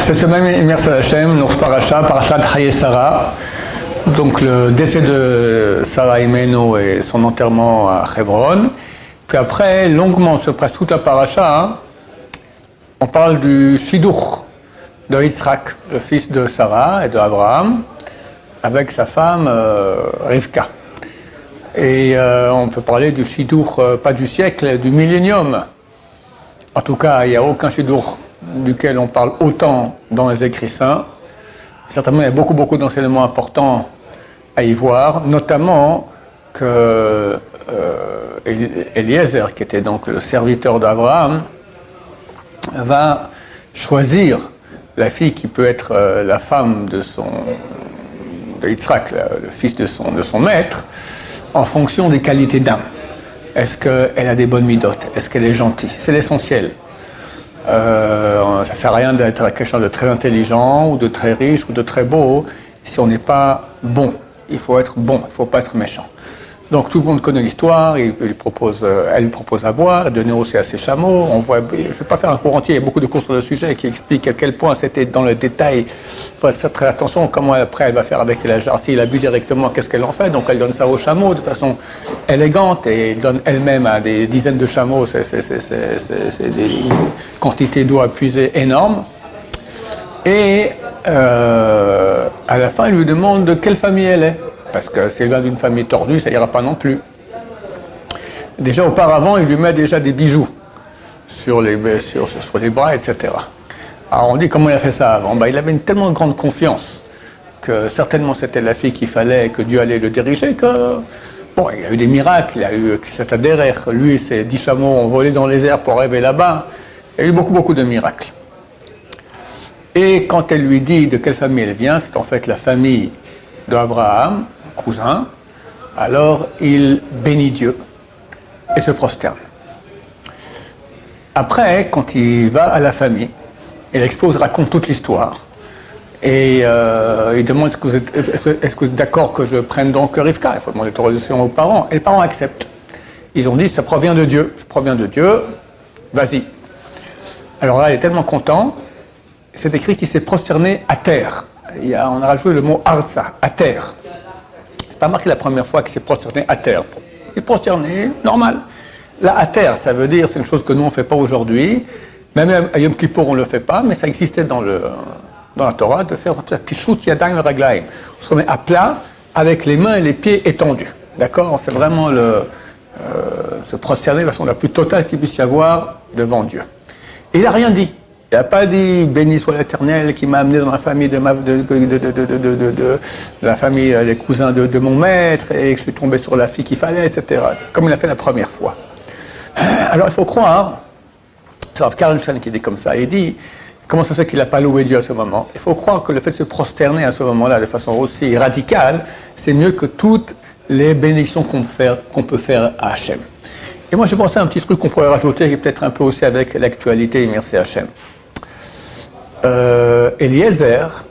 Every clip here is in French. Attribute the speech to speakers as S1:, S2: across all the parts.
S1: Cette semaine, merci Hachem, notre parachat Haye Sarah. Donc le décès de Sarah Imenu et son enterrement à Hebron. Puis après, longuement, sur presque toute la paracha, on parle du Shidduch de Yitzhak, le fils de Sarah et de Abraham, avec sa femme Rivka. Et on peut parler du Shidduch, pas du siècle, du millénium. En tout cas, il n'y a aucun Shidduch duquel on parle autant dans les écrits saints. Certainement, il y a beaucoup d'enseignements importants à y voir, notamment que Eliezer, qui était donc le serviteur d'Abraham, va choisir la fille qui peut être la femme de Yitzhak, le fils de son maître, en fonction des qualités d'âme. Est-ce qu'elle a des bonnes midotes? Est-ce qu'elle est gentille? C'est l'essentiel. Ça ne sert à rien d'être quelqu'un de très intelligent, ou de très riche, ou de très beau, si on n'est pas bon. Il faut être bon, il ne faut pas être méchant. Donc tout le monde connaît l'histoire, elle lui propose à boire, elle donne aussi à ses chameaux. Je ne vais pas faire un cours entier, il y a beaucoup de cours sur le sujet qui expliquent à quel point c'était dans le détail. Il faut faire très attention comment après elle va faire avec la jarre. S'il a bu directement, qu'est-ce qu'elle en fait? Donc elle donne ça aux chameaux de façon élégante et elle donne elle-même à des dizaines de chameaux. C'est des quantités d'eau à puiser énormes. Et à la fin, il lui demande de quelle famille elle est. Parce que si elle vient d'une famille tordue, ça ira pas non plus. Déjà auparavant, il lui met déjà des bijoux sur les bras, etc. Alors on dit comment il a fait ça avant. Il avait une tellement grande confiance que certainement c'était la fille qu'il fallait, que Dieu allait le diriger, que bon, il y a eu des miracles, il y a eu cet adhérère, lui et ses 10 chameaux ont volé dans les airs pour arriver là-bas. Il y a eu beaucoup de miracles. Et quand elle lui dit de quelle famille elle vient, c'est en fait la famille d'Abraham, cousin, alors il bénit Dieu et se prosterne. Après, quand il va à la famille, il raconte toute l'histoire et il demande est-ce que vous êtes d'accord que je prenne donc Rivka? Il faut demander l'autorisation aux parents et les parents acceptent. Ils ont dit ça provient de Dieu, vas-y. Alors là, il est tellement content, c'est écrit qu'il s'est prosterné à terre. On a rajouté le mot arza, à terre. C'est pas marqué la première fois qu'il s'est prosterné à terre. Il est prosterné, normal. Là, à terre, ça veut dire, c'est une chose que nous on ne fait pas aujourd'hui. Même à Yom Kippour, on ne le fait pas, mais ça existait dans la Torah de faire Pishut Yadayim Raglaim. On se remet à plat avec les mains et les pieds étendus. D'accord? C'est vraiment se prosterner de la façon la plus totale qu'il puisse y avoir devant Dieu. Et il n'a rien dit. Il n'a pas dit béni soit l'Éternel qui m'a amené dans la famille de la famille des cousins de mon maître et que je suis tombé sur la fille qu'il fallait, etc. Comme il a fait la première fois. Alors il faut croire, c'est Rav Karlshan qui dit comme ça, il dit comment ça se fait qu'il n'a pas loué Dieu à ce moment? Il faut croire que le fait de se prosterner à ce moment-là de façon aussi radicale, c'est mieux que toutes les bénédictions qu'on peut faire à Hachem. Et moi j'ai pensé à un petit truc qu'on pourrait rajouter qui est peut-être un peu aussi avec l'actualité, merci Hachem. Eliezer,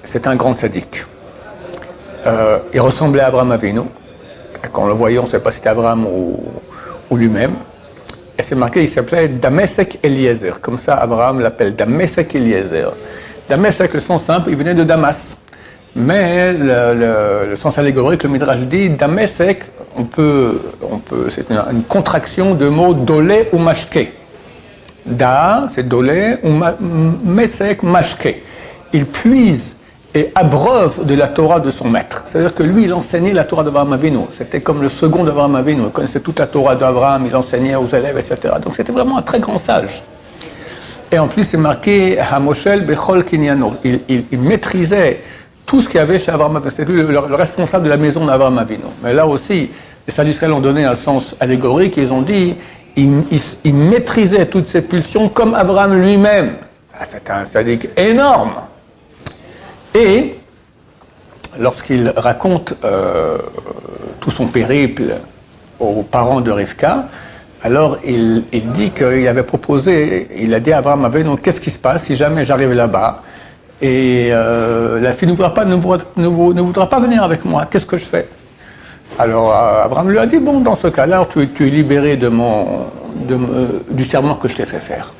S1: c'est un grand tzaddik. Il ressemblait à Abraham Avinu. Quand on le voyait, on ne savait pas si c'était Abraham ou lui-même. Et c'est marqué, il s'appelait Damesek Eliezer. Comme ça, Abraham l'appelle Damesek Eliezer. Damesek, le sens simple, il venait de Damas. Mais le sens allégorique, le Midrash dit Damesek, c'est une contraction de mots dolé ou mashke. Da, c'est dolé, ou mesek, mashke. Il puise et abreuve de la Torah de son maître. C'est-à-dire que lui, il enseignait la Torah d'Abraham Avinu. C'était comme le second d'Abraham Avinu. Il connaissait toute la Torah d'Abraham, il enseignait aux élèves, etc. Donc c'était vraiment un très grand sage. Et en plus, c'est marqué Hamoshel Bechol Kinyano. Il maîtrisait tout ce qu'il y avait chez Abraham Avinu. C'était lui le responsable de la maison d'Abraham Avinu. Mais là aussi, les sages d'Israël ont donné un sens allégorique. Ils ont dit il maîtrisait toutes ses pulsions comme Abraham lui-même. C'était un sadique énorme. Et lorsqu'il raconte tout son périple aux parents de Rivka, alors il dit qu'il avait proposé, il a dit à Abraham Avinu, qu'est-ce qui se passe si jamais j'arrive là-bas et la fille ne voudra pas venir avec moi, qu'est-ce que je fais? Alors Abraham lui a dit, bon, dans ce cas-là, tu es libéré du serment que je t'ai fait faire.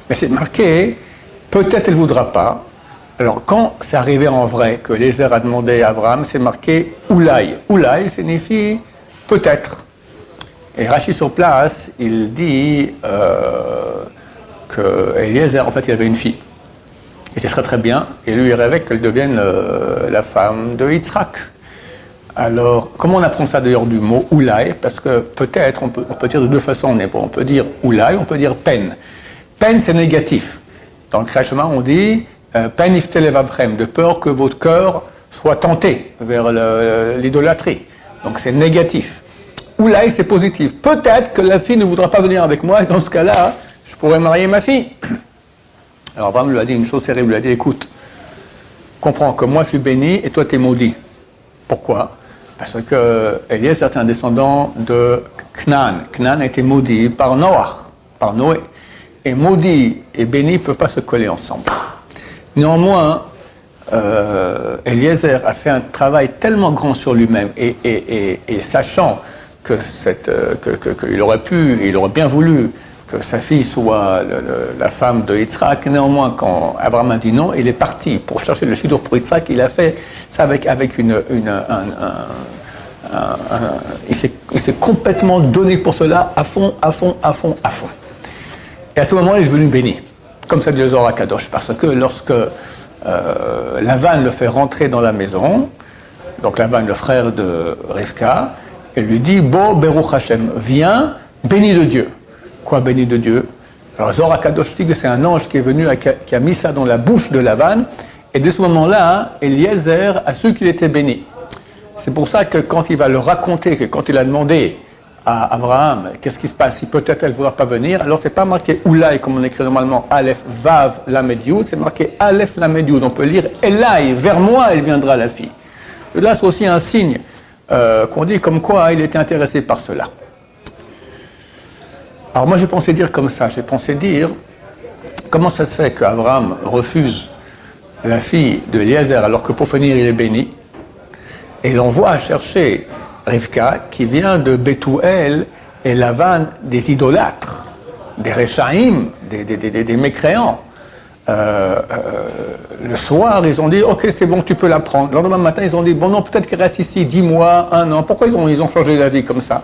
S1: Mais c'est marqué peut-être elle ne voudra pas. Alors, quand c'est arrivé en vrai que Eliezer a demandé à Abraham, c'est marqué Oulaï. Oulaï signifie peut-être. Et Rashi sur place, il dit que Eliezer, en fait, il avait une fille. Qui était très très bien, et lui, il rêvait qu'elle devienne la femme de Yitzhak. Alors, comment on apprend ça d'ailleurs du mot Oulaï? Parce que peut-être, on peut dire de deux façons en hébreu. On peut dire Oulaï, on peut dire peine. Peine, c'est négatif. Dans le Kriyat Shema, on dit peine iftelevavchem, de peur que votre cœur soit tenté vers l'idolâtrie. Donc c'est négatif. Oulaï, c'est positif. Peut-être que la fille ne voudra pas venir avec moi, et dans ce cas-là, je pourrais marier ma fille. Alors Abraham lui a dit une chose terrible, il lui a dit, écoute, comprends que moi je suis béni et toi tu es maudit. Pourquoi? Parce que Eliezer est un descendant de Canaan. Canaan a été maudit par Noach, par Noé. Et maudit et béni ne peuvent pas se coller ensemble. Néanmoins, Eliezer a fait un travail tellement grand sur lui-même et sachant qu'il aurait pu, il aurait bien voulu que sa fille soit la femme de Yitzhak. Néanmoins, quand Abraham a dit non, il est parti pour chercher le shidduch pour Yitzhak. Il a fait ça avec il s'est complètement donné pour cela à fond. Et à ce moment, il est devenu béni, comme ça dit le Zohar HaKadosh, parce que lorsque Lavan le fait rentrer dans la maison, donc Lavan, le frère de Rivka, il lui dit, Bo Beruch Hashem, viens, béni de Dieu. Quoi, béni de Dieu? Alors Zohar HaKadosh dit que c'est un ange qui est venu, qui a mis ça dans la bouche de Lavan, et dès ce moment-là, Eliezer a su qu'il était béni. C'est pour ça que quand il va le raconter, que quand il a demandé à Abraham, qu'est-ce qui se passe, si peut-être elle ne voudra pas venir, alors c'est pas marqué Oulaï, comme on écrit normalement, Aleph, Vav, Lamed Yud, c'est marqué Aleph, Lamed Yud. On peut lire Elaï, vers moi elle viendra la fille. Et là, c'est aussi un signe qu'on dit comme quoi il était intéressé par cela. Alors moi, j'ai pensé dire comme ça, j'ai pensé dire, comment ça se fait qu'Abraham refuse la fille de Eliezer alors que pour finir il est béni, et l'envoie chercher Rivka, qui vient de Bethuel et Lavan, des idolâtres, des Rechaïm, des mécréants. Le soir, ils ont dit, ok, c'est bon, tu peux la prendre. Le lendemain matin, ils ont dit, bon non, peut-être qu'elle reste ici 10 mois, 1 an. Pourquoi ils ont changé la vie comme ça?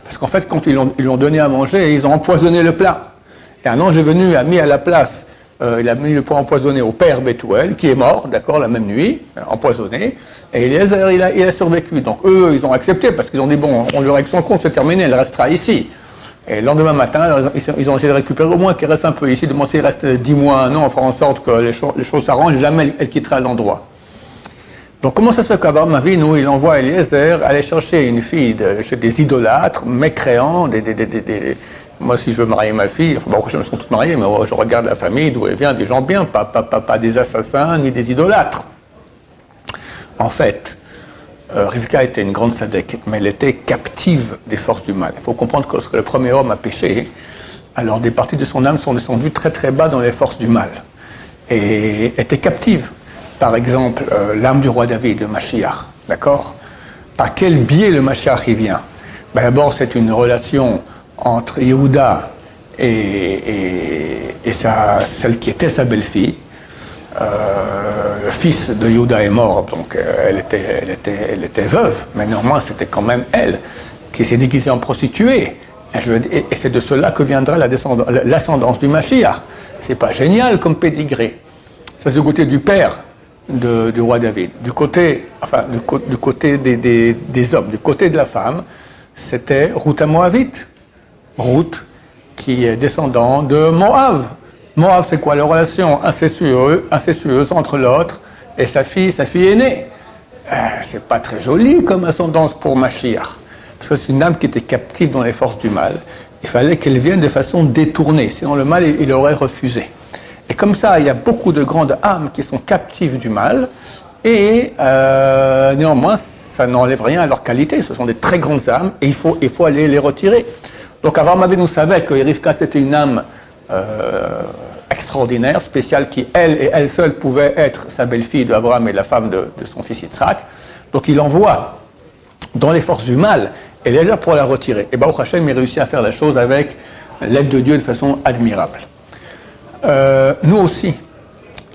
S1: Parce qu'en fait, quand ils lui ont donné à manger, ils ont empoisonné le plat. Et un ange est venu, a mis à la place, il a mis le poids empoisonné au père Bethuel, qui est mort, d'accord, la même nuit, empoisonné, et Eliezer, il a survécu. Donc eux, ils ont accepté, parce qu'ils ont dit, bon, on lui règle son compte, c'est terminé, elle restera ici. Et le lendemain matin, ils ont essayé de récupérer au moins qu'elle reste un peu ici, de demander s'il reste 10 mois, 1 an, on fera en sorte que les choses s'arrangent, jamais elle quittera l'endroit. Donc comment ça se fait qu'Abraham Avinu, il envoie Eliezer aller chercher une fille chez des idolâtres, mécréants, moi si je veux marier ma fille, enfin bon, je me sont toutes mariées, mais je regarde la famille d'où elle vient, des gens bien, pas des assassins ni des idolâtres. En fait, Rivka était une grande sadek, mais elle était captive des forces du mal. Il faut comprendre que lorsque le premier homme a péché, alors des parties de son âme sont descendues très très bas dans les forces du mal. Et était captive. Par exemple, l'âme du roi David, le Mashiach, d'accord? Par quel biais le Mashiach y vient? Ben d'abord, c'est une relation entre Yehuda et celle qui était sa belle-fille. Le fils de Yehuda est mort, donc elle était veuve, mais néanmoins c'était quand même elle qui s'est déguisée en prostituée. Et c'est de cela que viendra l'ascendance du Mashiach. C'est pas génial comme pédigré. Ça c'est du côté du père du roi David. Du côté des hommes, du côté de la femme, c'était Ruth Moavite. Ruth, qui est descendant de Moab. Moab, c'est quoi? La relation incestueuse entre l'autre et sa fille aînée. C'est pas très joli comme ascendance pour Mashiach. Parce que c'est une âme qui était captive dans les forces du mal. Il fallait qu'elle vienne de façon détournée, sinon le mal, il aurait refusé. Et comme ça, il y a beaucoup de grandes âmes qui sont captives du mal, et néanmoins, ça n'enlève rien à leur qualité. Ce sont des très grandes âmes, et il faut aller les retirer. Donc Abraham Avinu savait que Rivka, c'était une âme extraordinaire, spéciale, qui, elle seule, pouvait être sa belle-fille d'Abraham et la femme de son fils Yitzhak. Donc il envoie dans les forces du mal Eliezer pour la retirer. Et Baruch Hashem, il réussit à faire la chose avec l'aide de Dieu de façon admirable. Nous aussi,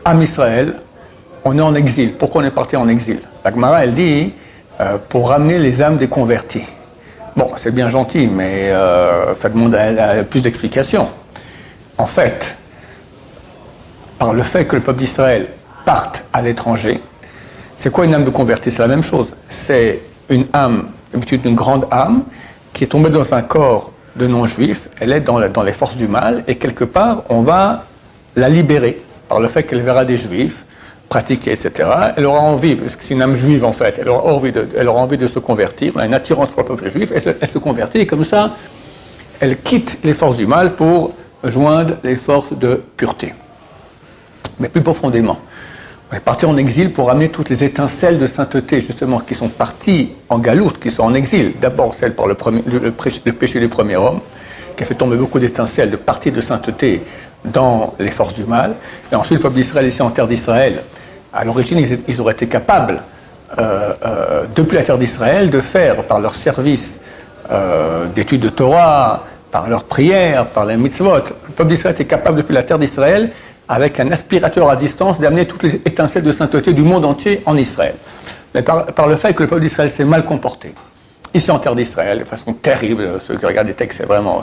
S1: Am Israël, on est en exil. Pourquoi on est parti en exil? La Gemara, elle dit, pour ramener les âmes des convertis. Bon, c'est bien gentil, mais ça demande plus d'explications. En fait, par le fait que le peuple d'Israël parte à l'étranger, c'est quoi une âme de converti? C'est la même chose. C'est une âme, d'habitude une grande âme, qui est tombée dans un corps de non-juifs, elle est dans les forces du mal, et quelque part, on va la libérer par le fait qu'elle verra des juifs pratiquer, etc. Elle aura envie, parce que c'est une âme juive en fait, elle aura envie de se convertir, elle a une attirance pour le peuple juif, elle se convertit, et comme ça, elle quitte les forces du mal pour joindre les forces de pureté. Mais plus profondément, on est parti en exil pour amener toutes les étincelles de sainteté, justement, qui sont parties en galoute, qui sont en exil. D'abord, celle par le péché du premier homme, qui a fait tomber beaucoup d'étincelles, de parties de sainteté dans les forces du mal. Et ensuite, le peuple d'Israël, ici en terre d'Israël, à l'origine, ils auraient été capables, depuis la terre d'Israël, de faire, par leur service d'études de Torah, par leurs prières, par les mitzvot, le peuple d'Israël était capable, depuis la terre d'Israël, avec un aspirateur à distance, d'amener toutes les étincelles de sainteté du monde entier en Israël. Mais par le fait que le peuple d'Israël s'est mal comporté, ici en terre d'Israël, de façon terrible, ceux qui regardent les textes, c'est vraiment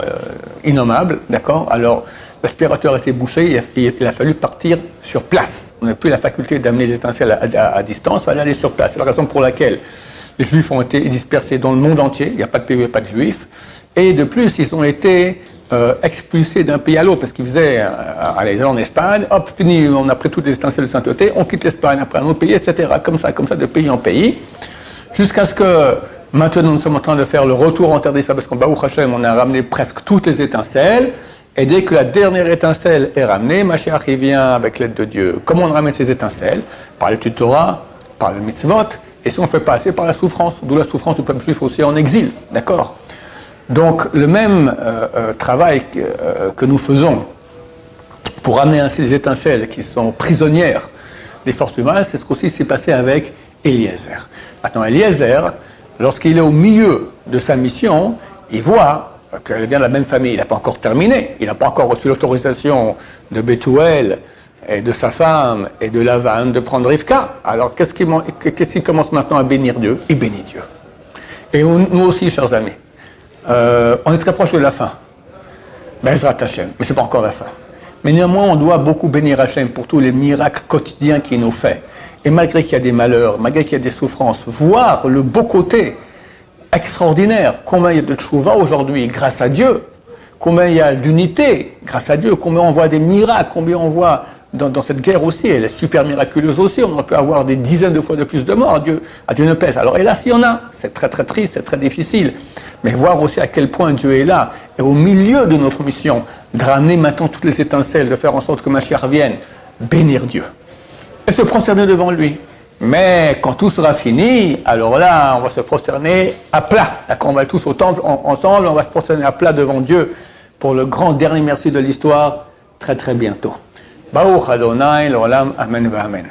S1: innommable, d'accord? Alors, l'aspirateur était bouché, il a fallu partir sur place. On n'a plus la faculté d'amener les étincelles à distance, il fallait aller sur place. C'est la raison pour laquelle les Juifs ont été dispersés dans le monde entier, il n'y a pas de pays où il n'y a pas de Juifs, et de plus, ils ont été expulsés d'un pays à l'autre, parce qu'ils faisaient, allez, en Espagne, hop, fini, on a pris toutes les étincelles de sainteté, on quitte l'Espagne, après un autre pays, etc., comme ça, de pays en pays, jusqu'à ce que, maintenant, nous sommes en train de faire le retour en terre d'Israël, parce qu'en Baruch Hashem, on a ramené presque toutes les étincelles, et dès que la dernière étincelle est ramenée, Mashiach, il vient avec l'aide de Dieu. Comment on ramène ces étincelles? Par l'étude Torah, par le mitzvot, et si on fait passer par la souffrance, d'où la souffrance du peuple juif aussi en exil, d'accord? Donc, le même travail que nous faisons pour ramener ainsi les étincelles qui sont prisonnières des forces du mal, c'est ce qu'aussi s'est passé avec Eliezer. Maintenant, Eliezer, lorsqu'il est au milieu de sa mission, il voit qu'elle vient de la même famille. Il n'a pas encore terminé. Il n'a pas encore reçu l'autorisation de Bethuel et de sa femme et de Lavan de prendre Rivka. Alors, qu'est-ce qu'il commence maintenant à bénir Dieu? Il bénit Dieu. Et nous aussi, chers amis, on est très proche de la fin. Bezrat Hashem, mais ce n'est pas encore la fin. Mais néanmoins, on doit beaucoup bénir Hashem pour tous les miracles quotidiens qu'il nous fait. Et malgré qu'il y a des malheurs, malgré qu'il y a des souffrances, voir le beau côté extraordinaire, combien il y a de tchouva aujourd'hui grâce à Dieu, combien il y a d'unité grâce à Dieu, combien on voit des miracles, combien on voit dans cette guerre aussi, elle est super miraculeuse aussi, on peut avoir des dizaines de fois de plus de morts, à Dieu ne pèse. Alors hélas, il y en a, c'est très très triste, c'est très difficile, mais voir aussi à quel point Dieu est là, et au milieu de notre mission, de ramener maintenant toutes les étincelles, de faire en sorte que Mashiach vienne, bénir Dieu, et se prosterner devant lui. Mais quand tout sera fini, alors là, on va se prosterner à plat. D'accord, on va tous au temple ensemble, on va se prosterner à plat devant Dieu pour le grand dernier merci de l'histoire, très très bientôt. Baruch Adonai, l'olam, amen, amen.